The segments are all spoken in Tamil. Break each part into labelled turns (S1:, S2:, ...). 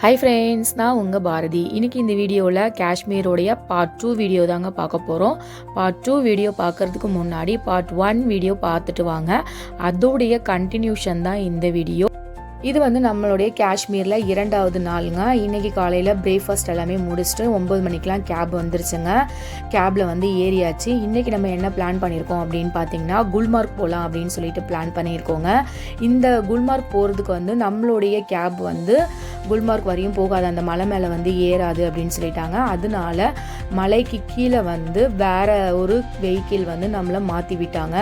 S1: ஹாய் ஃப்ரெண்ட்ஸ், நான் உங்கள் பாரதி. இன்றைக்கி இந்த வீடியோவில் காஷ்மீரோடைய பார்ட் 2 வீடியோ தாங்க பார்க்க போகிறோம். பார்ட் 2 வீடியோ பார்க்குறதுக்கு முன்னாடி பார்ட் 1 வீடியோ பார்த்துட்டு வாங்க. அதோடைய கண்டினியூஷன் தான் இந்த வீடியோ. இது நம்மளுடைய காஷ்மீரில் 2வது நாளுங்க. இன்றைக்கி காலையில் பிரேக்ஃபாஸ்ட் எல்லாமே முடிச்சுட்டு 9 மணிக்கெலாம் கேப் வந்துருச்சுங்க. கேபில் ஏறியாச்சு. இன்றைக்கி நம்ம என்ன பிளான் பண்ணியிருக்கோம் அப்படின்னு பார்த்தீங்கன்னா, குல்மார்க் போகலாம் அப்படின்னு சொல்லிட்டு பிளான் பண்ணியிருக்கோங்க. இந்த குல்மார்க் போகிறதுக்கு நம்மளுடைய கேப் குல்மார்க் வரையும் போகாது, அந்த மலை மேலே ஏறாது அப்படின்னு சொல்லிட்டாங்க. அதனால மலைக்கு கீழே வேற ஒரு வெஹிக்கிள் நம்மளை மாற்றி விட்டாங்க.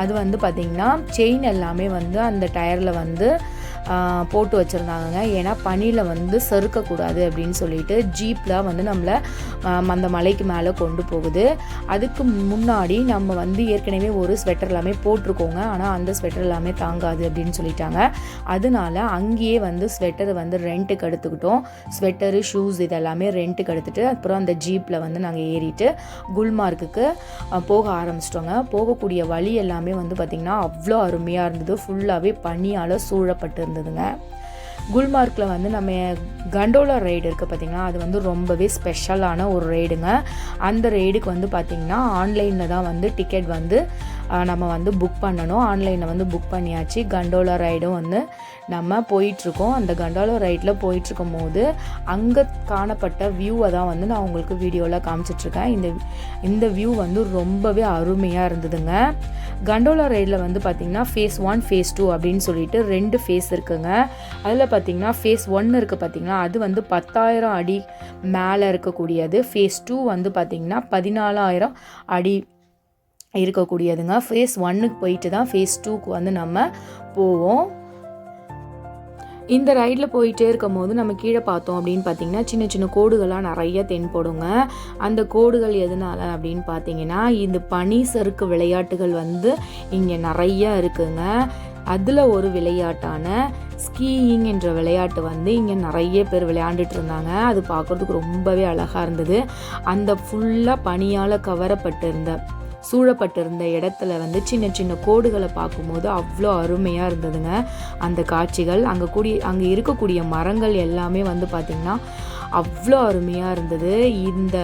S1: அது பார்த்திங்கன்னா செயின் எல்லாமே அந்த டயரில் போட்டு வச்சுருந்தாங்க. ஏன்னா பனியில் சறுக்கக்கூடாது அப்படின்னு சொல்லிட்டு ஜீப்பில் நம்மளை அந்த மலைக்கு மேலே கொண்டு போகுது. அதுக்கு முன்னாடி நம்ம ஏற்கனவே ஒரு ஸ்வெட்டர் எல்லாமே போட்டிருக்கோங்க. ஆனால் அந்த ஸ்வெட்டர் எல்லாமே தாங்காது அப்படின்னு சொல்லிட்டாங்க. அதனால அங்கேயே ஸ்வெட்டர் ரெண்ட்டுக்கு எடுத்துக்கிட்டோம். ஸ்வெட்டரு, ஷூஸ் இதெல்லாமே ரெண்ட்டுக்கு எடுத்துகிட்டு அப்புறம் அந்த ஜீப்பில் நாங்கள் ஏறிட்டு குல்மார்க்குக்கு போக ஆரம்பிச்சிட்டோங்க. போகக்கூடிய வழி எல்லாமே பார்த்திங்கன்னா அவ்வளோ அருமையாக இருந்தது. ஃபுல்லாகவே பனியால் சூழப்பட்டு இருந்ததுங்க. குல்மார்க்கில் நம்ம கண்டோலா ரைடு இருக்குது பார்த்திங்கன்னா, அது ரொம்பவே ஸ்பெஷலான ஒரு ரைடுங்க. அந்த ரைடுக்கு பார்த்திங்கன்னா ஆன்லைனில் தான் டிக்கெட் நம்ம புக் பண்ணணும். ஆன்லைனில் புக் பண்ணியாச்சு. கண்டோலா ரைடும் நம்ம போயிட்டுருக்கோம். அந்த கண்டோலா ரைடில் போயிட்டுருக்கும் போது அங்கே காணப்பட்ட வியூவை தான் நான் உங்களுக்கு வீடியோவில் காமிச்சிட்ருக்கேன். இந்த வியூ ரொம்பவே அருமையாக இருந்ததுங்க. கண்டோலா ரைடில் பார்த்திங்கன்னா ஃபேஸ் 1 ஃபேஸ் 2 அப்படின்னு சொல்லிட்டு 2 ஃபேஸ் இருக்குங்க. அதில் பார்த்திங்கன்னா ஃபேஸ் 1 இருக்குது பார்த்திங்கன்னா, அது 10,000 அடி மேலே இருக்கக்கூடியது. ஃபேஸ் 2 பார்த்திங்கன்னா 14,000 அடி இருக்கக்கூடியதுங்க. ஃபேஸ் 1க்கு போயிட்டு தான் ஃபேஸ் 2க்கு நம்ம போவோம். இந்த ரைடில் போயிட்டே இருக்கும் போது நம்ம கீழே பார்த்தோம் அப்படின்னு பார்த்தீங்கன்னா சின்ன சின்ன கோடுகள்லாம் நிறைய தென்படுங்க. அந்த கோடுகள் எதனால அப்படின்னு பார்த்தீங்கன்னா, இந்த பனி சறுக்கு விளையாட்டுகள் இங்கே நிறைய இருக்குங்க. அதில் ஒரு விளையாட்டான ஸ்கீயிங் என்ற விளையாட்டு இங்கே நிறைய பேர் விளையாண்டுட்டு இருந்தாங்க. அது பார்க்குறதுக்கு ரொம்பவே அழகாக இருந்தது. அந்த ஃபுல்லாக பனியால் சூழப்பட்டிருந்த இடத்துல சின்ன சின்ன கோடுகளை பார்க்கும்போது அவ்வளோ அருமையாக இருந்ததுங்க அந்த காட்சிகள். அங்கே இருக்கக்கூடிய மரங்கள் எல்லாமே பார்த்திங்கன்னா அவ்வளோ அருமையாக இருந்தது. இந்த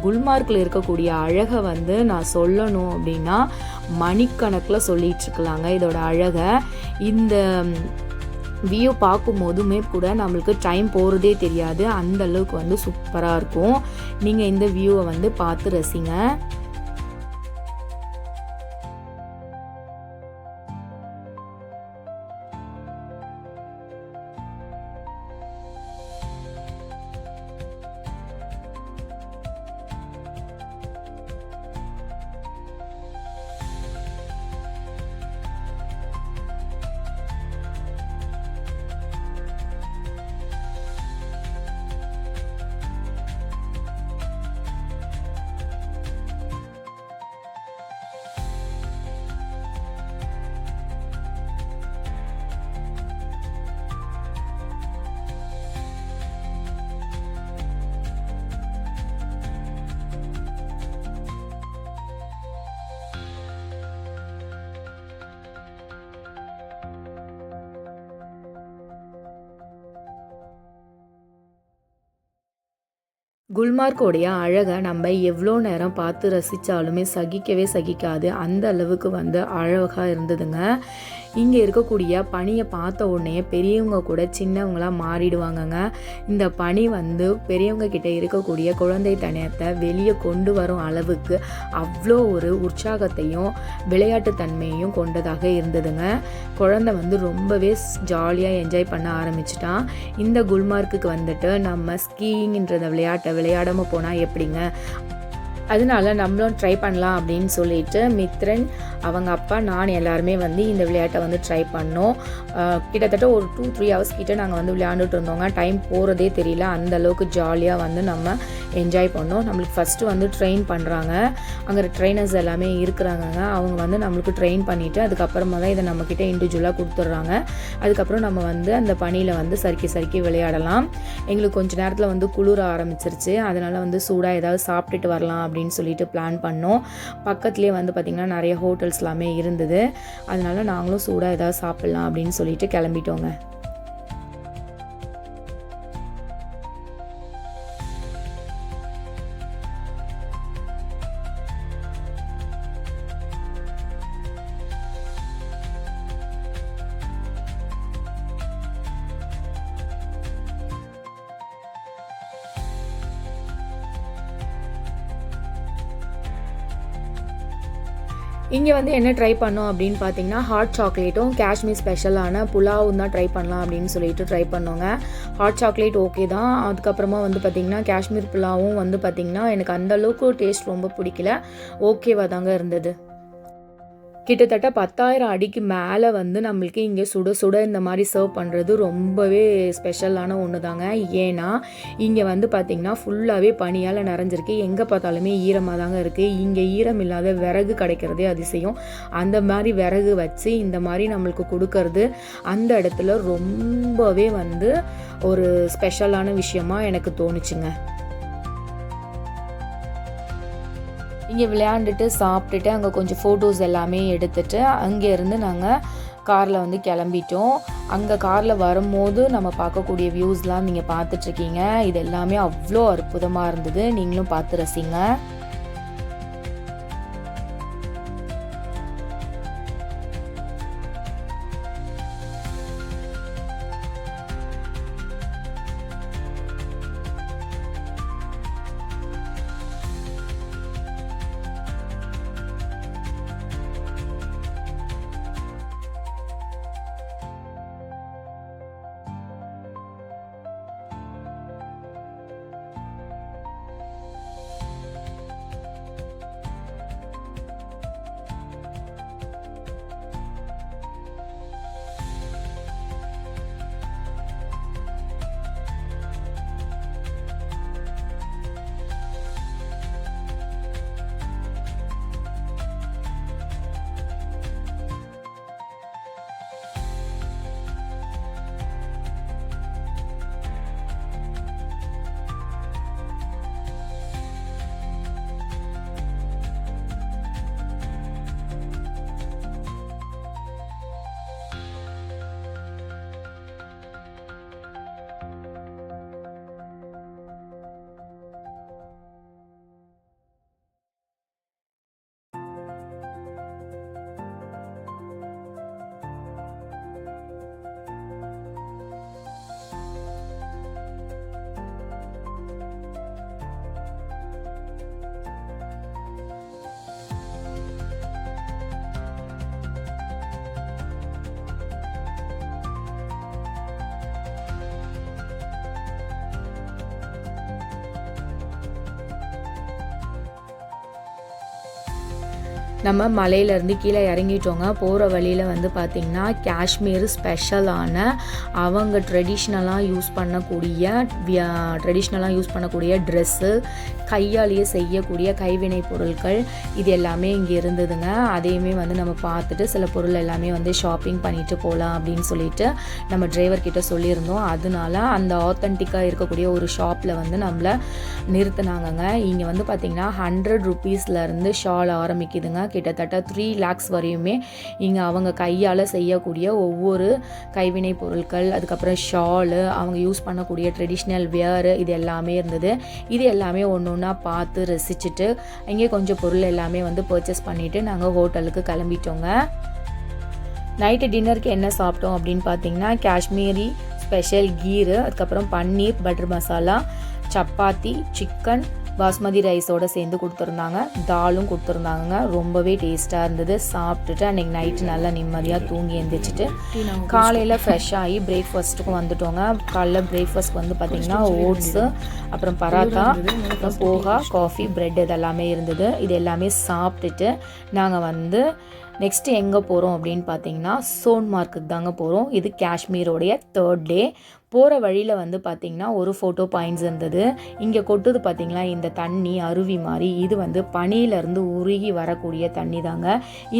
S1: குல்மார்க்கில் இருக்கக்கூடிய அழகை நான் சொல்லணும் அப்படின்னா மணிக்கணக்கில் சொல்லிகிட்ருக்கலாங்க இதோட அழகை. இந்த வியூ பார்க்கும்போதுமே கூட நம்மளுக்கு டைம் போகிறதே தெரியாது. அந்த அளவுக்கு சூப்பராக இருக்கும். நீங்கள் இந்த வியூவை பார்த்து ரசிங்க. குல்மார்க்கோடைய அழகை நம்ம எவ்வளோ நேரம் பார்த்து ரசித்தாலுமே சகிக்காது. அந்த அளவுக்கு அழகாக இருந்ததுங்க. இங்கே இருக்கக்கூடிய பனியை பார்த்த உடனே பெரியவங்க கூட சின்னவங்களாக மாறிடுவாங்கங்க. இந்த பனி பெரியவங்க கிட்ட இருக்கக்கூடிய குழந்தைத்தனத்தை வெளியே கொண்டு வரும் அளவுக்கு அவ்வளோ ஒரு உற்சாகத்தையும் விளையாட்டுத்தன்மையையும் கொண்டதாக இருந்ததுங்க. குழந்தை ரொம்பவே ஜாலியாக என்ஜாய் பண்ண ஆரம்பிச்சிட்டான். இந்த குல்மார்க்குக்கு நம்ம ஸ்கீயிங்ன்ற விளையாட்டை விளையாடாமல் போனால் எப்படிங்க? அதனால நம்மளும் ட்ரை பண்ணலாம் அப்படின்னு சொல்லிட்டு மித்ரன், அவங்க அப்பா, நான் எல்லாருமே இந்த விளையாட்டை ட்ரை பண்ணோம். கிட்டத்தட்ட ஒரு 2-3 ஹவர்ஸ் கிட்ட நாங்கள் விளையாண்டுட்டு இருந்தோங்க. டைம் போகிறதே தெரியல. அந்த அளவுக்கு ஜாலியாக நம்ம என்ஜாய் பண்ணோம். நம்மளுக்கு ஃபஸ்ட்டு ட்ரெயின் பண்ணுறாங்க. அங்கே ட்ரெயினர்ஸ் எல்லாமே இருக்கிறாங்கங்க. அவங்க நம்மளுக்கு ட்ரெயின் பண்ணிவிட்டு அதுக்கப்புறமா தான் இதை நம்மக்கிட்ட இண்டிவிஜுவலாக கொடுத்துட்றாங்க. அதுக்கப்புறம் நம்ம அந்த பனியில் சறுக்கி விளையாடலாம். எங்களுக்கு கொஞ்சம் நேரத்தில் குளிர ஆரம்பிச்சிருச்சு. அதனால் சூடாக ஏதாவது சாப்பிட்டுட்டு வரலாம் அப்படின்னு சொல்லிட்டு பிளான் பண்ணோம். பக்கத்துலேயே பார்த்திங்கன்னா நிறைய ஹோட்டல்ஸ் எல்லாமே இருந்தது. அதனால நாங்களும் சூடாக ஏதாவது சாப்பிட்லாம் அப்படின்னு சொல்லிட்டு கிளம்பிட்டோங்க. இங்கே வந்து என்ன ட்ரை பண்ணோம் அப்படின்னு பார்த்தீங்கன்னா ஹாட் சாக்லேட்டும் காஷ்மீர் ஸ்பெஷலான புலாவும் தான் ட்ரை பண்ணலாம் அப்படின்னு சொல்லிட்டு ட்ரை பண்ணோங்க. ஹாட் சாக்லேட் ஓகே தான். அதுக்கப்புறமா வந்து பார்த்திங்கன்னா காஷ்மீர் புலாவும் வந்து பார்த்திங்கன்னா எனக்கு அந்தளவுக்கு டேஸ்ட் ரொம்ப பிடிக்கல, ஓகேவாக தாங்க இருந்தது. கிட்டத்தட்ட 10,000 அடிக்கு மேலே வந்து நம்மளுக்கு இங்கே சுட சுட இந்த மாதிரி சர்வ் பண்ணுறது ரொம்பவே ஸ்பெஷலான ஒன்று தாங்க. ஏன்னா இங்கே வந்து பார்த்திங்கன்னா ஃபுல்லாகவே பனியால் நிறைஞ்சிருக்கு, எங்கே பார்த்தாலுமே ஈரமாக தாங்க இருக்குது. இங்கே ஈரம் இல்லாத விறகு கிடைக்கிறதே அதிசயம். அந்த மாதிரி விறகு வச்சு இந்த மாதிரி நம்மளுக்கு கொடுக்கறது அந்த இடத்துல ரொம்பவே வந்து ஒரு ஸ்பெஷலான விஷயமா எனக்கு தோணுச்சுங்க. இங்கே விளையாண்டுட்டு சாப்பிட்டுட்டு அங்கே கொஞ்சம் ஃபோட்டோஸ் எல்லாமே எடுத்துகிட்டு அங்கேருந்து நாங்கள் காரில் வந்து கிளம்பிட்டோம். அங்கே காரில் வரும்போது நம்ம பார்க்கக்கூடிய வியூஸ்லாம் நீங்கள் பார்த்துட்ருக்கீங்க. இது எல்லாமே அவ்வளோ அற்புதமாக இருந்தது, நீங்களும் பார்த்து ரசிங்க. நம்ம மலையிலேருந்து கீழே இறங்கிட்டோங்க. போகிற வழியில் வந்து பார்த்திங்கன்னா காஷ்மீர் ஸ்பெஷலான அவங்க ட்ரெடிஷ்னலாக யூஸ் பண்ணக்கூடிய ட்ரெஸ்ஸு, கையாலேயே செய்யக்கூடிய கைவினை பொருட்கள் இது எல்லாமே இங்கே இருந்ததுங்க. அதையுமே வந்து நம்ம பார்த்துட்டு சில பொருள் எல்லாமே வந்து ஷாப்பிங் பண்ணிட்டு போகலாம் அப்படின்னு சொல்லிட்டு நம்ம டிரைவர்கிட்ட சொல்லியிருந்தோம். அதனால அந்த ஆத்தென்டிக்காக இருக்கக்கூடிய ஒரு ஷாப்பில் வந்து நம்மளை நிறுத்தினாங்கங்க. இங்கே வந்து பார்த்திங்கன்னா 100 ரூபீஸ்லேருந்து ஷால் ஆரம்பிக்குதுங்க. கிட்டத்தட்ட 3 lakhs வரையுமே இங்கே அவங்க கையால் செய்யக்கூடிய ஒவ்வொரு கைவினை பொருட்கள், அதுக்கப்புறம் ஷாலு, அவங்க யூஸ் பண்ணக்கூடிய ட்ரெடிஷ்னல் வியரு இது எல்லாமே இருந்தது. இது எல்லாமே ஒன்று ஒன்றா பார்த்து ரசிச்சுட்டு இங்கே கொஞ்சம் பொருள் எல்லாமே வந்து பர்ச்சேஸ் பண்ணிவிட்டு நாங்கள் ஹோட்டலுக்கு கிளம்பிட்டோங்க. நைட்டு டின்னருக்கு என்ன சாப்பிட்டோம் அப்படின்னு பார்த்தீங்கன்னா காஷ்மீரி ஸ்பெஷல் கீரு, அதுக்கப்புறம் பன்னீர் பட்டர் மசாலா, சப்பாத்தி, சிக்கன், பாஸ்மதி ரைஸோடு சேர்ந்து கொடுத்துருந்தாங்க, தாலும் கொடுத்துருந்தாங்க. ரொம்பவே டேஸ்ட்டாக இருந்தது. சாப்பிட்டுட்டு அன்றைக்கி நைட்டு நல்லா நிம்மதியாக தூங்கி எழுந்திரிச்சிட்டு காலையில் ஃப்ரெஷ் ஆகி பிரேக்ஃபாஸ்ட்டுக்கும் வந்துட்டோங்க. காலைல பிரேக்ஃபாஸ்ட் வந்து பார்த்திங்கன்னா ஓட்ஸு, அப்புறம் பராத்தா, அப்புறம் போகா, காஃபி, ப்ரெட் இதெல்லாமே இருந்தது. இது எல்லாமே சாப்பிட்டுட்டு நாங்கள் வந்து நெக்ஸ்ட்டு எங்கே போகிறோம் அப்படின்னு பார்த்தீங்கன்னா சோன்மார்க்குக்கு தாங்க போகிறோம். இது காஷ்மீரோடைய 3rd டே. போகிற வழியில் வந்து பார்த்திங்கன்னா ஒரு ஃபோட்டோ பாயிண்ட்ஸ் இருந்தது. இங்கே கொட்டுது பார்த்திங்களா இந்த தண்ணி அருவி மாதிரி, இது வந்து பனியிலேருந்து உருகி வரக்கூடிய தண்ணி தாங்க.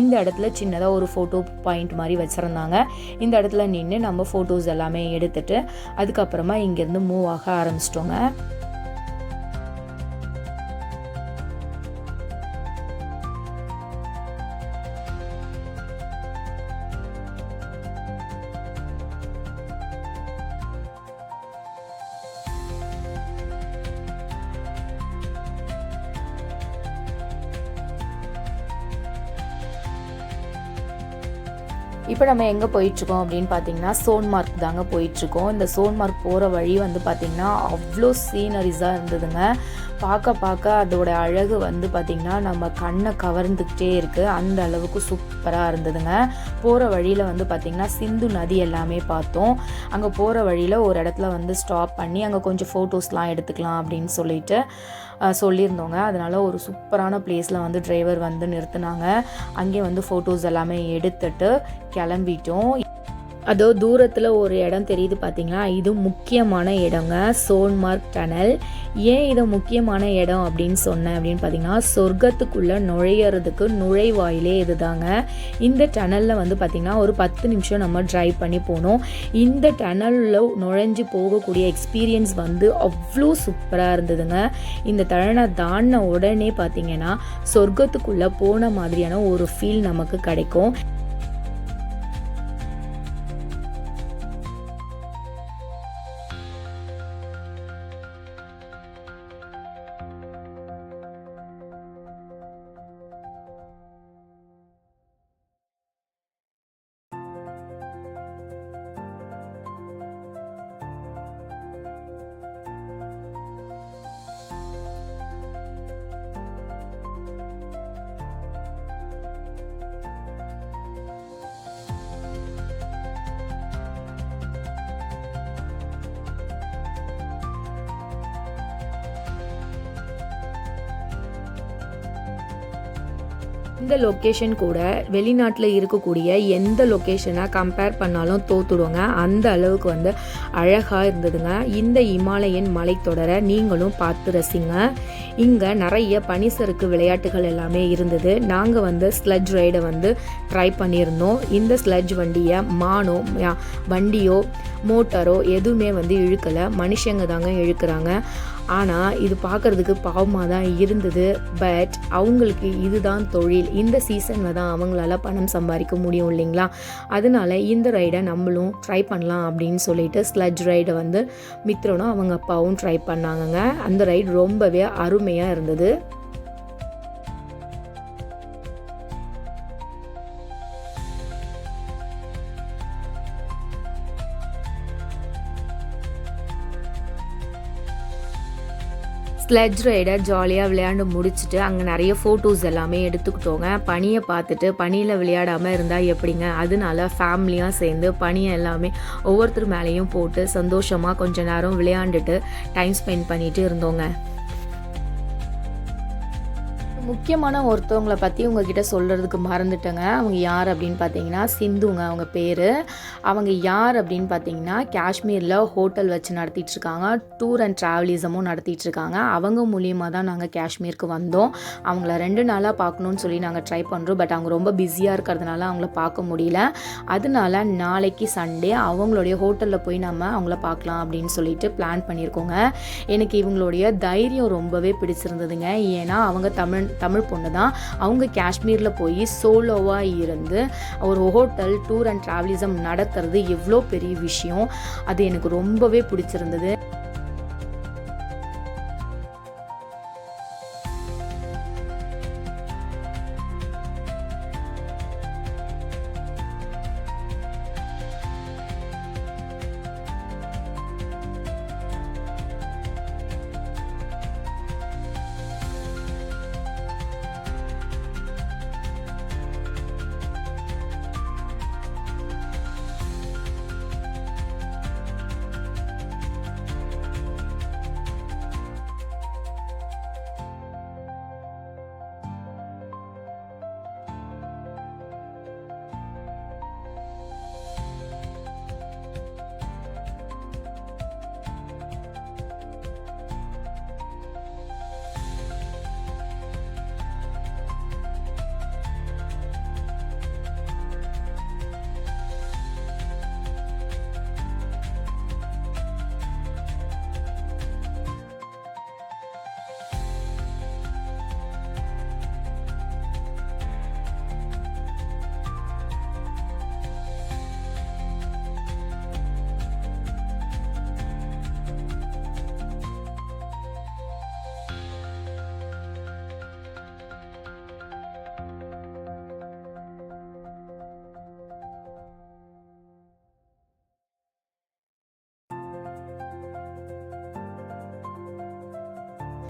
S1: இந்த இடத்துல சின்னதாக ஒரு ஃபோட்டோ பாயிண்ட் மாதிரி வச்சுருந்தாங்க. இந்த இடத்துல நின்று நம்ம ஃபோட்டோஸ் எல்லாமே எடுத்துகிட்டு அதுக்கப்புறமா இங்கேருந்து மூவ் ஆக ஆரம்பிச்சிட்டோங்க. இப்போ நம்ம எங்கே போயிட்டுருக்கோம் அப்படின்னு பார்த்தீங்கன்னா சோன்மார்க் தாங்க போயிட்டுருக்கோம். இந்த சோன்மார்க் போகிற வழி வந்து பார்த்திங்கன்னா அவ்வளோ சீனரிஸாக இருந்ததுங்க. பார்க்க அதோட அழகு வந்து பார்த்திங்கன்னா நம்ம கண்ணை கவர்ந்துக்கிட்டே இருக்குது. அந்த அளவுக்கு சூப்பராக இருந்ததுங்க. போகிற வழியில் வந்து பார்த்திங்கன்னா சிந்து நதி எல்லாமே பார்த்தோம். அங்கே போகிற வழியில் ஒரு இடத்துல வந்து ஸ்டாப் பண்ணி அங்கே கொஞ்சம் ஃபோட்டோஸ்லாம் எடுத்துக்கலாம் அப்படின்னு சொல்லியிருந்தோங்க. அதனால் ஒரு சூப்பரான பிளேஸில் வந்து டிரைவர் வந்து நிறுத்தினாங்க. அங்கே வந்து ஃபோட்டோஸ் எல்லாமே எடுத்துட்டு கிளம்பிட்டோம். அதோ தூரத்தில் ஒரு இடம் தெரியுது பார்த்தீங்களா, இது முக்கியமான இடங்க, சோன்மார்க் டனல். ஏன் இது முக்கியமான இடம் அப்படின்னு சொன்னேன் அப்படின்னு பார்த்தீங்கன்னா, சொர்க்கத்துக்குள்ளே நுழையிறதுக்கு நுழைவாயிலே இது தாங்க. இந்த டனலில் வந்து பார்த்திங்கன்னா ஒரு 10 நிமிஷம் நம்ம ட்ரைவ் பண்ணி போனோம். இந்த டனலில் நுழைஞ்சு போகக்கூடிய எக்ஸ்பீரியன்ஸ் வந்து அவ்வளோ சூப்பராக இருந்ததுங்க. இந்த டனலை தாண்டின உடனே பார்த்திங்கன்னா சொர்க்கத்துக்குள்ளே போன மாதிரியான ஒரு ஃபீல் நமக்கு கிடைக்கும். இந்த லொக்கேஷன் கூட வெளிநாட்டில் இருக்கக்கூடிய எந்த லொக்கேஷனை கம்பேர் பண்ணாலும் தோத்துடுவோங்க. அந்த அளவுக்கு வந்து அழகாக இருந்ததுங்க. இந்த இமாலயன் மலைத்தொடரை நீங்களும் பார்த்து ரசிங்க. இங்கே நிறைய பனிசறுக்கு விளையாட்டுகள் எல்லாமே இருந்தது. நாங்கள் வந்து ஸ்லெட்ஜ் ரைடை வந்து ட்ரை பண்ணியிருந்தோம். இந்த ஸ்லெட்ஜ் வண்டியோ மோட்டாரோ எதுவுமே வந்து இழுக்கலை, மனுஷங்க தாங்க இழுக்கிறாங்க. ஆனால் இது பார்க்குறதுக்கு பாவமாக தான் இருந்தது. பட் அவங்களுக்கு இதுதான் தொழில். இந்த சீசனில் தான் அவங்களால பணம் சம்பாதிக்க முடியும் இல்லைங்களா? அதனால இந்த ரைடை நம்மளும் ட்ரை பண்ணலாம் அப்படின்னு சொல்லிட்டு ஸ்லெட்ஜ் ரைடை வந்து மித்ரனும் அவங்க அப்பாவும் ட்ரை பண்ணாங்கங்க. அந்த ரைடு ரொம்பவே அருமையாக இருந்தது. ஸ்லெட்ஜ் ரைடை ஜாலியாக விளையாண்டு முடிச்சுட்டு அங்கே நிறைய ஃபோட்டோஸ் எல்லாமே எடுத்துக்கிட்டோங்க. பனியை பார்த்துட்டு பனியில் விளையாடாமல் இருந்தால் எப்படிங்க? அதனால ஃபேமிலியாக சேர்ந்து பனியை எல்லாமே ஒவ்வொருத்தர் மேலேயும் போட்டு சந்தோஷமாக கொஞ்ச நேரம் விளையாண்டுட்டு டைம் ஸ்பெண்ட் பண்ணிட்டு இருந்தோங்க. முக்கியமான ஒருத்தவங்களை பற்றி உங்ககிட்ட சொல்கிறதுக்கு மறந்துட்டேங்க. அவங்க யார் அப்படின்னு பார்த்தீங்கன்னா சிந்துங்க அவங்க பேர். அவங்க யார் அப்படின்னு பார்த்தீங்கன்னா காஷ்மீரில் ஹோட்டல் வச்சு நடத்திட்டுருக்காங்க, டூர் அண்ட் ட்ராவலிசமும் நடத்திட்டுருக்காங்க. அவங்க மூலியமாக தான் நாங்கள் காஷ்மீருக்கு வந்தோம். அவங்கள 2 நாளாக பார்க்கணுன்னு சொல்லி நாங்கள் ட்ரை பண்ணுறோம். பட் அவங்க ரொம்ப பிஸியாக இருக்கிறதுனால அவங்கள பார்க்க முடியல. அதனால நாளைக்கு சண்டே அவங்களுடைய ஹோட்டலில் போய் நம்ம அவங்கள பார்க்கலாம் அப்படின்னு சொல்லிட்டு பிளான் பண்ணியிருக்கோங்க. எனக்கு இவங்களுடைய தைரியம் ரொம்பவே பிடிச்சிருந்ததுங்க. ஏன்னா அவங்க தமிழ் பொண்ணு தான். அவங்க காஷ்மீரில் போய் சோலோவாக இருந்து ஒரு ஹோட்டல் டூர் அண்ட் ட்ராவலிசம் நடத்துறது எவ்வளோ பெரிய விஷயம். அது எனக்கு ரொம்பவே பிடிச்சிருந்தது.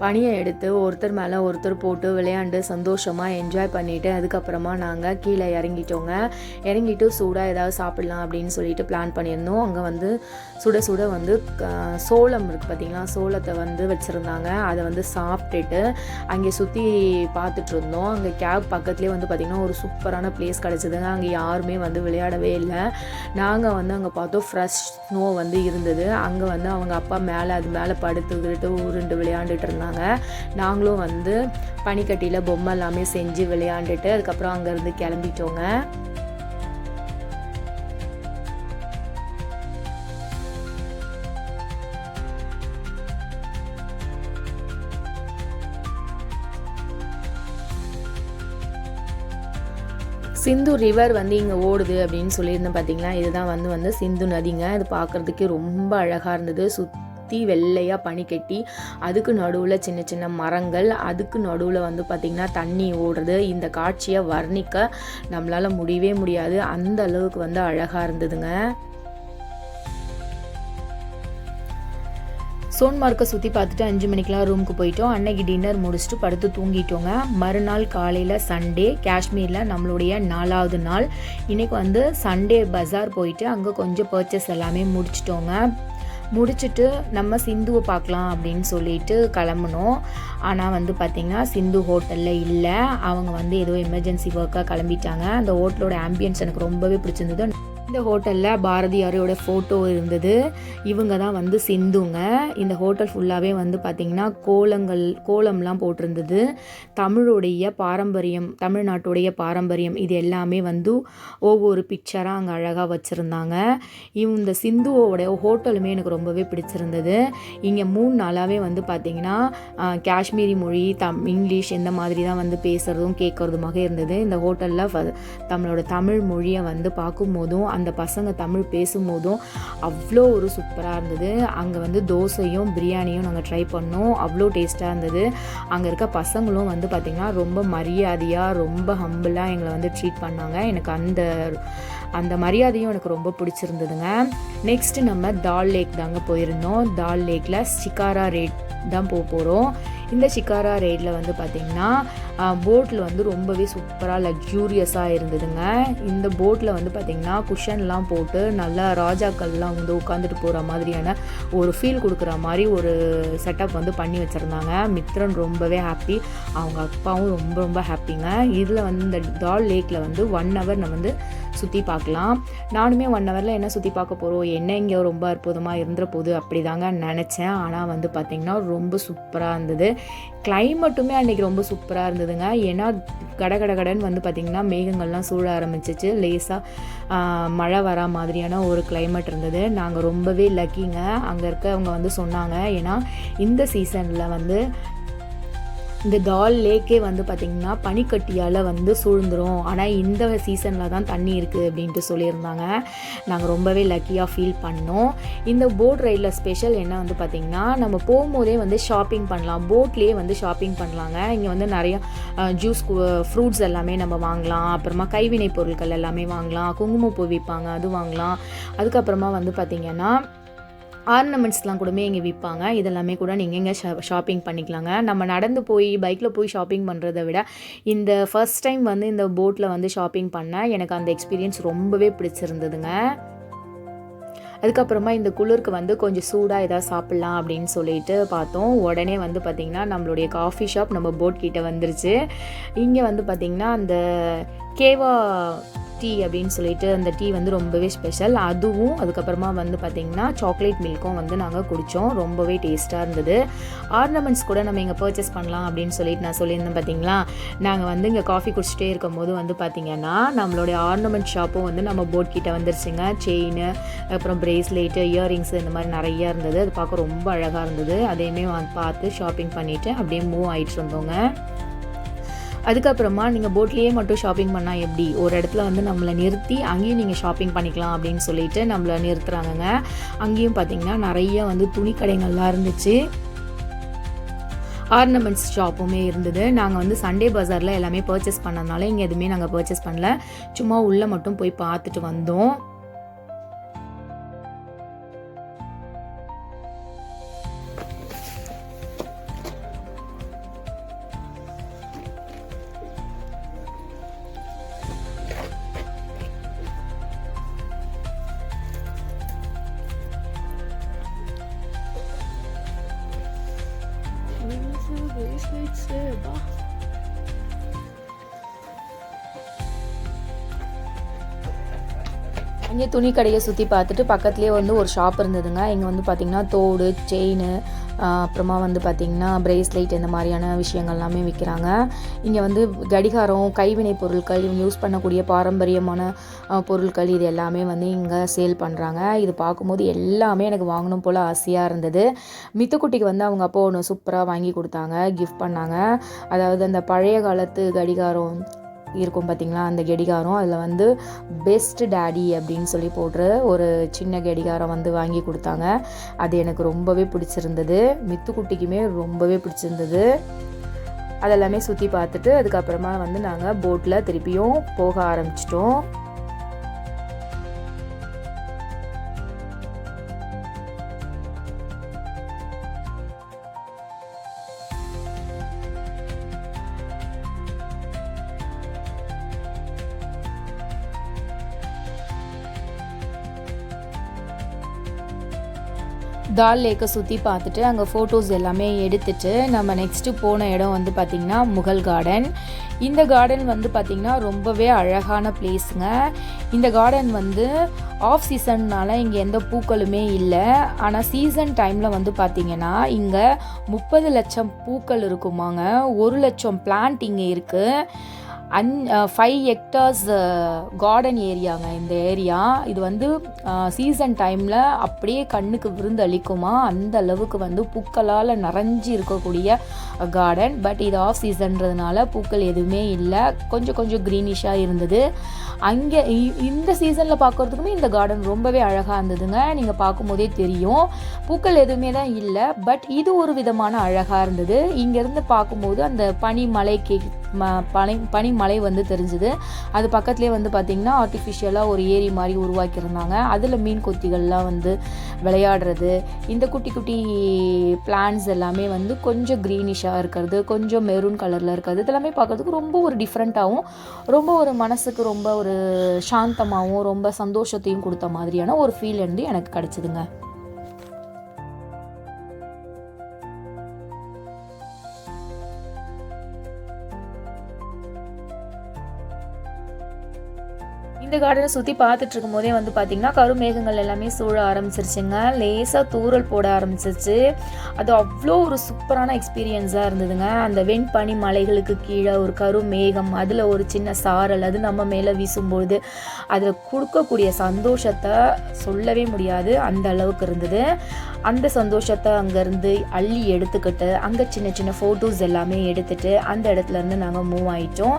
S1: பனியை எடுத்து ஒருத்தர் மேலே ஒருத்தர் போட்டு விளையாண்டு சந்தோஷமாக என்ஜாய் பண்ணிவிட்டு அதுக்கப்புறமா நாங்கள் கீழே இறங்கிட்டு சூடாக ஏதாவது சாப்பிட்லாம் அப்படின்னு சொல்லிட்டு பிளான் பண்ணியிருந்தோம். அங்கே வந்து சுட சுட வந்து சோளம் இருக்குது பார்த்திங்களா, சோளத்தை வந்து வச்சுருந்தாங்க. அதை வந்து சாப்பிட்டுட்டு அங்கே சுற்றி பார்த்துட்டு இருந்தோம். அங்கே கேப் பக்கத்துலேயே வந்து பார்த்திங்கன்னா ஒரு சூப்பரான பிளேஸ் கிடச்சிதுங்க. அங்கே யாருமே வந்து விளையாடவே இல்லை. நாங்கள் வந்து அங்கே பார்த்தோம் ஃப்ரெஷ் ஸ்னோ வந்து இருந்தது. அங்கே வந்து அவங்க அப்பா அது மேலே படுத்துக்கிட்டு உருண்டு விளையாண்டுட்டு இருந்தாங்க. நாங்களும் வந்து பனிக்கட்டியில் பொம்மை எல்லாமே செஞ்சு விளையாண்டுட்டு அதுக்கப்புறம் அங்கேருந்து கிளம்பிட்டோங்க. சிந்து ரிவர் வந்து இங்கே ஓடுது அப்படின்னு சொல்லியிருந்தேன் பார்த்தீங்களா. இதுதான் வந்து சிந்து நதிங்க. இது பார்க்குறதுக்கு ரொம்ப அழகாக இருந்தது. சுற்றி வெள்ளையாக பனி கட்டி அதுக்கு நடுவில் சின்ன சின்ன மரங்கள், அதுக்கு நடுவில் வந்து பார்த்திங்கன்னா தண்ணி ஓடுறது. இந்த காட்சியை வர்ணிக்க நம்மளால் முடியவே முடியாது, அந்த அளவுக்கு வந்து அழகாக இருந்ததுங்க. சோன்மார்க்கை சுற்றி பார்த்துட்டு 5 மணிக்கெலாம் ரூமுக்கு போயிட்டோம். அன்னைக்கு டின்னர் முடிச்சுட்டு படுத்து தூங்கிட்டோங்க. மறுநாள் காலையில் சண்டே, காஷ்மீரில் நம்மளுடைய 4வது நாள். இன்றைக்கி வந்து சண்டே பஜார் போயிட்டு அங்கே கொஞ்சம் பர்ச்சேஸ் எல்லாமே முடிச்சுட்டு நம்ம சிந்துவை பார்க்கலாம் அப்படின்னு சொல்லிட்டு கிளம்புனோம். ஆனால் வந்து பார்த்திங்கன்னா சிந்து ஹோட்டலில் இல்லை. அவங்க வந்து ஏதோ எமர்ஜென்சி ஒர்க்காக கிளம்பிட்டாங்க. அந்த ஹோட்டலோட ஆம்பியன்ஸ் எனக்கு ரொம்பவே பிடிச்சிருந்தது. இந்த ஹோட்டலில் பாரதியாரோட ஃபோட்டோ இருந்தது. இவங்க தான் வந்து சிந்துங்க. இந்த ஹோட்டல் ஃபுல்லாகவே வந்து பார்த்திங்கன்னா கோலம்லாம் போட்டிருந்தது. தமிழ்நாட்டுடைய பாரம்பரியம் இது எல்லாமே வந்து ஒவ்வொரு பிக்சராக அங்கே அழகாக வச்சுருந்தாங்க. இந்த சிந்துவோட ஹோட்டலுமே எனக்கு ரொம்பவே பிடிச்சிருந்தது. இங்கே 3 நாளாகவே வந்து பார்த்திங்கன்னா காஷ்மீரி மொழி, இங்கிலீஷ் இந்த மாதிரி தான் வந்து பேசுகிறதும் கேட்குறதுமாக இருந்தது. இந்த ஹோட்டலில் நம்மளோட தமிழ் மொழியை வந்து பார்க்கும்போதும் அந்த பசங்க தமிழ் பேசும்போதும் அவ்வளோ ஒரு சூப்பராக இருந்தது. அங்கே வந்து தோசையும் பிரியாணியும் நாங்கள் ட்ரை பண்ணோம். அவ்வளோ டேஸ்ட்டாக இருந்தது. அங்கே இருக்க பசங்களும் வந்து பார்த்திங்கன்னா ரொம்ப மரியாதையாக ரொம்ப ஹம்பிளாக எங்களை வந்து ட்ரீட் பண்ணாங்க. எனக்கு அந்த மரியாதையும் எனக்கு ரொம்ப பிடிச்சிருந்ததுங்க. நெக்ஸ்ட்டு நம்ம தால் லேக் தாங்க போயிருந்தோம். தால் லேக்கில் ஷிகாரா ரைட் தான் போகிறோம். இந்த ஷிகாரா ரைடில் வந்து பார்த்திங்கன்னா போட்டில் வந்து ரொம்பவே சூப்பராக லக்ஸூரியஸாக இருந்ததுங்க. இந்த போட்டில் வந்து பார்த்திங்கன்னா குஷன்லாம் போட்டு நல்லா ராஜாக்கள்லாம் வந்து உட்காந்துட்டு போகிற மாதிரியான ஒரு ஃபீல் கொடுக்குற மாதிரி ஒரு செட்டப் வந்து பண்ணி வச்சுருந்தாங்க. மித்ரன் ரொம்பவே ஹாப்பி, அவங்க அப்பாவும் ரொம்ப ரொம்ப ஹாப்பிங்க. இதில் வந்து இந்த தால் லேக்கில் வந்து 1 hour நம்ம வந்து சுற்றி பார்க்கலாம். நானுமே 1 hourல என்ன சுற்றி பார்க்க போகிறோம், என்ன இங்கே ரொம்ப அற்புதமாக இருந்துற போகுது அப்படி தாங்க நினச்சேன். ஆனால் வந்து பார்த்திங்கன்னா ரொம்ப சூப்பராக இருந்தது. கிளைமேட்டுமே அன்றைக்கி ரொம்ப சூப்பராக இருந்ததுங்க. ஏன்னா கடகடன்னு வந்து பார்த்திங்கன்னா மேகங்கள்லாம் சூழ ஆரம்பிச்சிச்சு. லேசாக மழை வரா மாதிரியான ஒரு கிளைமேட் இருந்தது. நாங்கள் ரொம்பவே லக்கிங்க. அங்கே இருக்கவங்க வந்து சொன்னாங்க, ஏன்னா இந்த சீசனில் வந்து இந்த தால் லேக்கே வந்து பார்த்திங்கன்னா பனிக்கட்டியால் வந்து சூழ்ந்துரும், ஆனால் இந்த சீசனில் தான் தண்ணி இருக்குது அப்படின்ட்டு சொல்லியிருந்தாங்க. நாங்கள் ரொம்பவே லக்கியாக ஃபீல் பண்ணோம். இந்த போட் ரைடில் ஸ்பெஷல் என்ன வந்து பார்த்திங்கன்னா நம்ம போகும்போதே வந்து ஷாப்பிங் பண்ணலாம். போட்லேயே வந்து ஷாப்பிங் பண்ணலாங்க. இங்கே வந்து நிறைய ஜூஸ் ஃப்ரூட்ஸ் எல்லாமே நம்ம வாங்கலாம். அப்புறமா கைவினை பொருட்கள் எல்லாமே வாங்கலாம். குங்குமப்பூ விற்பாங்க, அது வாங்கலாம். அதுக்கப்புறமா வந்து பார்த்திங்கன்னா ஆர்னமெண்ட்ஸ்லாம் கூடமே இங்கே விற்பாங்க. இதெல்லாமே கூட நீங்கள் இங்கே ஷாப்பிங் பண்ணிக்கலாங்க. நம்ம நடந்து போய் பைக்கில் போய் ஷாப்பிங் பண்ணுறதை விட இந்த ஃபர்ஸ்ட் டைம் வந்து இந்த போட்டில் வந்து ஷாப்பிங் பண்ணேன். எனக்கு அந்த எக்ஸ்பீரியன்ஸ் ரொம்பவே பிடிச்சிருந்ததுங்க. அதுக்கப்புறமா இந்த குளிருக்கு வந்து கொஞ்சம் சூடாக எதாவது சாப்பிட்லாம் அப்படின்னு சொல்லிட்டு பார்த்தோம். உடனே வந்து பார்த்திங்கன்னா நம்மளுடைய காஃபி ஷாப் நம்ம போட் கிட்ட வந்துருச்சு. இங்கே வந்து பார்த்திங்கன்னா அந்த கேவா டீ அப்படின்னு சொல்லிட்டு அந்த டீ வந்து ரொம்பவே ஸ்பெஷல். அதுக்கப்புறமா வந்து பார்த்திங்கன்னா சாக்லேட் மில்க்கும் வந்து நாங்கள் குடித்தோம். ரொம்பவே டேஸ்ட்டாக இருந்தது. ஆர்னமெண்ட்ஸ் கூட நம்ம இங்கே பர்ச்சேஸ் பண்ணலாம் அப்படின்னு சொல்லிட்டு நான் சொல்லியிருந்தேன் பார்த்திங்களா. நாங்கள் வந்து இங்கே காஃபி குடிச்சிட்டே இருக்கும் போது வந்து பார்த்திங்கன்னா நம்மளுடைய ஆர்னமெண்ட் ஷாப்பும் வந்து நம்ம போட் கிட்ட வந்துருச்சுங்க. செயின், அப்புறம் பிரேஸ்லெட்டு, இயரிங்ஸு இந்த மாதிரி நிறையா இருந்தது. அது பார்க்க ரொம்ப அழகாக இருந்தது. அதையுமே பார்த்து ஷாப்பிங் பண்ணிவிட்டு அப்படியே மூவ் ஆகிட்டு இருந்தோங்க. அதுக்கப்புறமா நீங்கள் போட்லேயே மட்டும் ஷாப்பிங் பண்ணால் எப்படி, ஒரு இடத்துல வந்து நம்மளை நிறுத்தி அங்கேயும் நீங்கள் ஷாப்பிங் பண்ணிக்கலாம் அப்படின்னு சொல்லிட்டு நம்மளை நிறுத்துகிறாங்கங்க. அங்கேயும் பார்த்திங்கன்னா நிறைய வந்து துணி கடைகள்லாம் இருந்துச்சு. ஆர்னமெண்ட்ஸ் ஷாப்புமே இருந்தது. நாங்கள் வந்து சண்டே பஜாரில் எல்லாமே பர்ச்சேஸ் பண்ணதுனால இங்கே எதுவுமே நாங்கள் பர்ச்சேஸ் பண்ணல. சும்மா உள்ளே மட்டும் போய் பார்த்துட்டு வந்தோம். இங்கே துணி கடையை சுற்றி பார்த்துட்டு பக்கத்துலேயே வந்து ஒரு ஷாப் இருந்ததுங்க. இங்கே வந்து பார்த்திங்கன்னா தோடு, செயின், அப்புறமா வந்து பார்த்திங்கன்னா பிரேஸ்லைட் இந்த மாதிரியான விஷயங்கள் எல்லாமே விற்கிறாங்க. இங்கே வந்து கடிகாரம், கைவினை பொருட்கள், இவங்க யூஸ் பண்ணக்கூடிய பாரம்பரியமான பொருட்கள் இது எல்லாமே வந்து இங்கே சேல் பண்ணுறாங்க. இது பார்க்கும்போது எல்லாமே எனக்கு வாங்கணும் போல் ஆசையாக இருந்தது. மித்துக்குட்டிக்கு வந்து அவங்க அப்போ ஒன்று சூப்பராக வாங்கி கொடுத்தாங்க, கிஃப்ட் பண்ணாங்க. அதாவது அந்த பழைய காலத்து கடிகாரம் இருக்கும் பார்த்திங்களா, அந்த கடிகாரம், அதில் வந்து பெஸ்ட் டேடி அப்படின்னு சொல்லி போடுற ஒரு சின்ன கடிகாரம் வந்து வாங்கி கொடுத்தாங்க. அது எனக்கு ரொம்பவே பிடிச்சிருந்தது. மித்துக்குட்டிக்குமே ரொம்பவே பிடிச்சிருந்தது. அதெல்லாமே சுற்றி பார்த்துட்டு அதுக்கப்புறமா வந்து நாங்கள் போட்டில் திருப்பியும் போக ஆரம்பிச்சிட்டோம். தால் லேக்கை சுற்றி பார்த்துட்டு அங்கே ஃபோட்டோஸ் எல்லாமே எடுத்துட்டு நம்ம நெக்ஸ்ட்டு போன இடம் வந்து பார்த்திங்கன்னா முகல் கார்டன். இந்த கார்டன் வந்து பார்த்திங்கன்னா ரொம்பவே அழகான பிளேஸுங்க. இந்த கார்டன் வந்து ஆஃப் சீசன்னால் இங்கே எந்த பூக்களுமே இல்லை. ஆனால் சீசன் டைமில் வந்து பார்த்திங்கன்னா இங்கே 30 லட்சம் பூக்கள் இருக்குமாங்க. 1 லட்சம் பிளான்ட் இங்கே இருக்குது. 5 ஹெக்டார்ஸ் கார்டன் ஏரியாங்க இந்த ஏரியா. இது வந்து சீசன் டைமில் அப்படியே கண்ணுக்கு விருந்து அளிக்குமா, அந்த அளவுக்கு வந்து பூக்களால் நிறைஞ்சி இருக்கக்கூடிய கார்டன். பட் இது ஆஃப் சீசன்றதுனால பூக்கள் எதுவுமே இல்லை, கொஞ்சம் க்ரீனிஷாக இருந்தது. அங்கே இந்த சீசனில் பார்க்குறதுக்குமே இந்த கார்டன் ரொம்பவே அழகாக இருந்ததுங்க. நீங்கள் பார்க்கும்போதே தெரியும், பூக்கள் எதுவுமே தான் இல்லை, பட் இது ஒரு விதமான அழகாக இருந்தது. இங்கேருந்து பார்க்கும்போது அந்த பனிமலை வந்து தெரிஞ்சுது. அது பக்கத்துலேயே வந்து பார்த்திங்கன்னா ஆர்டிஃபிஷியலாக ஒரு ஏரி மாதிரி உருவாக்கியிருந்தாங்க. அதில் மீன் கொத்திகள்லாம் வந்து விளையாடுறது, இந்த குட்டி குட்டி பிளான்ஸ் எல்லாமே வந்து கொஞ்சம் க்ரீனிஷாக இருக்கிறது, கொஞ்சம் மெரூன் கலரில் இருக்கிறது, இதெல்லாமே பார்க்குறதுக்கு ரொம்ப ஒரு டிஃப்ரெண்ட்டாகவும், ரொம்ப ஒரு மனசுக்கு ரொம்ப ஒரு சாந்தமாகவும், ரொம்ப சந்தோஷத்தையும் கொடுத்த மாதிரியான ஒரு ஃபீல் வந்து எனக்கு கிடச்சிதுங்க. இந்த கார்டனை சுற்றி பார்த்துட்டு இருக்கும் போதே வந்து பார்த்திங்கன்னா கருமேகங்கள் எல்லாமே சூழ ஆரம்பிச்சிருச்சுங்க. லேசாக தூறல் போட ஆரம்பிச்சிருச்சு. அது அவ்வளோ ஒரு சூப்பரான எக்ஸ்பீரியன்ஸாக இருந்ததுங்க. அந்த வெண்பனி மலைகளுக்கு கீழே ஒரு கருமேகம், அதில் ஒரு சின்ன சாரல், அது நம்ம மேலே வீசும்பொழுது அதில் கொடுக்கக்கூடிய சந்தோஷத்தை சொல்லவே முடியாது, அந்த அளவுக்கு இருந்தது. அந்த சந்தோஷத்தை அங்கேருந்து அள்ளி எடுத்துக்கிட்டு அங்கே சின்ன சின்ன ஃபோட்டோஸ் எல்லாமே எடுத்துகிட்டு அந்த இடத்துலேருந்து நாங்கள் மூவ் ஆகிட்டோம்.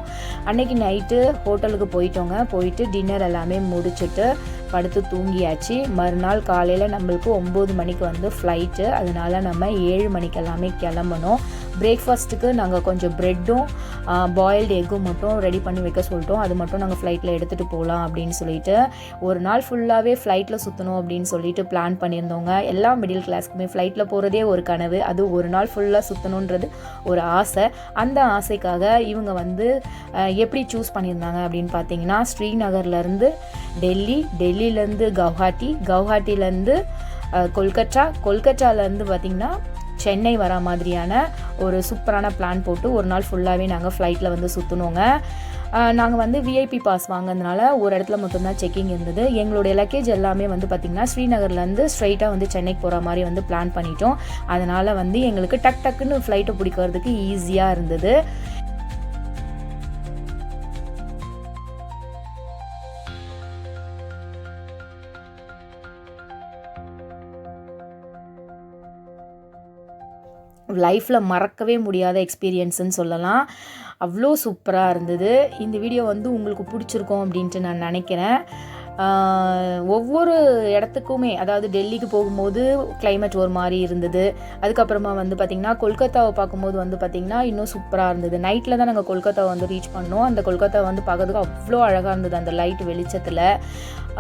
S1: அன்றைக்கி நைட்டு ஹோட்டலுக்கு போயிட்டு டின்னர் எல்லாமே முடிச்சுட்டு படுத்து தூங்கியாச்சு. மறுநாள் காலையில் நம்மளுக்கு 9 மணிக்கு வந்து ஃப்ளைட்டு, அதனால் நம்ம 7 மணிக்கு எல்லாமே கிளம்பணும். பிரேக்ஃபாஸ்ட்டுக்கு நாங்கள் கொஞ்சம் ப்ரெட்டும் பாயில்டு எக்கும் மட்டும் ரெடி பண்ணி வைக்க சொல்லிட்டோம். அது மட்டும் நாங்கள் ஃப்ளைட்டில் எடுத்துகிட்டு போகலாம் அப்படின்னு சொல்லிட்டு ஒரு நாள் ஃபுல்லாகவே ஃப்ளைட்டில் சுற்றணும் அப்படின்னு சொல்லிட்டு பிளான் பண்ணியிருந்தோங்க. எல்லா மிடில் கிளாஸ்க்குமே ஃப்ளைட்டில் போகிறதே ஒரு கனவு, அது ஒரு நாள் ஃபுல்லாக சுற்றணுன்றது ஒரு ஆசை. அந்த ஆசைக்காக இவங்க வந்து எப்படி சூஸ் பண்ணியிருந்தாங்க அப்படின்னு பார்த்தீங்கன்னா, ஸ்ரீநகர்லேருந்து டெல்லியிலேருந்து கவுஹாட்டிலேருந்து கொல்கட்டாலேருந்து பார்த்திங்கன்னா சென்னை வர மாதிரியான ஒரு சூப்பரான பிளான் போட்டு ஒரு நாள் ஃபுல்லாகவே நாங்கள் ஃப்ளைட்டில் வந்து சுற்றணுங்க. நாங்கள் வந்து விஐபி பாஸ் வாங்கினதுனால ஒரு இடத்துல மட்டும்தான் செக்கிங் இருந்தது. எங்களுடைய லக்கேஜ் எல்லாமே வந்து பார்த்திங்கன்னா ஸ்ரீநகர்லேருந்து ஸ்ட்ரைட்டாக வந்து சென்னைக்கு போகிற மாதிரி வந்து பிளான் பண்ணிட்டோம். அதனால் வந்து எங்களுக்கு டக்குன்னு ஃப்ளைட்டை பிடிக்கிறதுக்கு ஈஸியாக இருந்தது. லைஃப்பில் மறக்கவே முடியாத எக்ஸ்பீரியன்ஸுன்னு சொல்லலாம். அவ்வளோ சூப்பராக இருந்தது. இந்த வீடியோ வந்து உங்களுக்கு பிடிச்சிருக்கும் அப்படின்ட்டு நான் நினைக்கிறேன். ஒவ்வொரு இடத்துக்குமே, அதாவது டெல்லிக்கு போகும்போது கிளைமேட் ஒரு மாதிரி இருந்தது. அதுக்கப்புறமா வந்து பார்த்திங்கன்னா கொல்கத்தாவை பார்க்கும்போது வந்து பார்த்திங்கன்னா இன்னும் சூப்பராக இருந்தது. நைட்டில் தான் நாங்கள் கொல்கத்தாவை வந்து ரீச் பண்ணோம். அந்த கொல்கத்தா வந்து பார்க்கறதுக்கு அவ்வளோ அழகாக இருந்தது அந்த லைட் வெளிச்சத்தில்.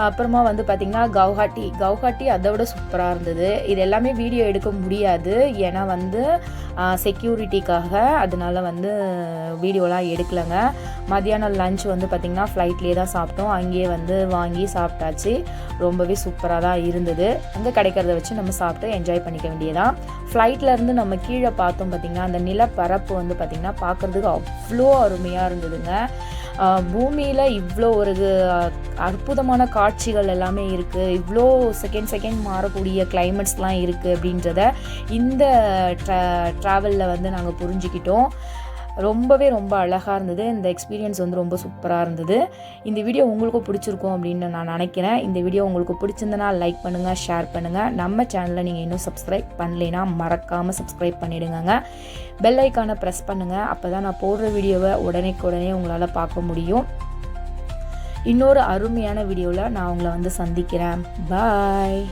S1: அப்புறமா வந்து பார்த்திங்கன்னா கவுஹாட்டி அதை விட சூப்பராக இருந்தது. இது எல்லாமே வீடியோ எடுக்க முடியாது, ஏன்னா வந்து செக்யூரிட்டிக்காக, அதனால வந்து வீடியோலாம் எடுக்கலைங்க. மதியானம் லஞ்ச் வந்து பார்த்திங்கன்னா ஃப்ளைட்லேயே தான் சாப்பிட்டோம். அங்கேயே வந்து வாங்கி வாங்கி சாப்பிட்டாச்சு. ரொம்பவே சூப்பராக தான் இருந்தது. அங்கே கிடைக்கிறத வச்சு நம்ம சாப்பிட்டு என்ஜாய் பண்ணிக்க வேண்டியதான். ஃப்ளைட்லேருந்து நம்ம கீழே பார்த்தோம் பார்த்திங்கன்னா, அந்த நிலப்பரப்பு வந்து பார்த்திங்கன்னா பார்க்குறதுக்கு அவ்வளோ அருமையாக இருந்ததுங்க. பூமியில் இவ்வளோ ஒரு அற்புதமான காட்சிகள் எல்லாமே இருக்குது, இவ்வளோ செகண்ட் மாறக்கூடிய கிளைமேட்ஸ்லாம் இருக்குது அப்படின்றத இந்த ட்ராவலில் வந்து நாங்கள் புரிஞ்சுக்கிட்டோம். ரொம்ப அழகாக இருந்தது. இந்த எக்ஸ்பீரியன்ஸ் வந்து ரொம்ப சூப்பராக இருந்தது. இந்த வீடியோ உங்களுக்கும் பிடிச்சிருக்கும் அப்படின்னு நான் நினைக்கிறேன். இந்த வீடியோ உங்களுக்கு பிடிச்சிருந்தனா லைக் பண்ணுங்கள், ஷேர் பண்ணுங்கள். நம்ம சேனலை நீங்கள் இன்னும் சப்ஸ்கிரைப் பண்ணலைன்னா மறக்காமல் சப்ஸ்கிரைப் பண்ணிவிடுங்க. பெல் ஐக்கானை ப்ரெஸ் பண்ணுங்கள். அப்போ தான் நான் போடுற வீடியோவை உடனே உங்களால் பார்க்க முடியும். இன்னொரு அருமையான வீடியோவில் நான் உங்களை வந்து சந்திக்கிறேன். பாய்.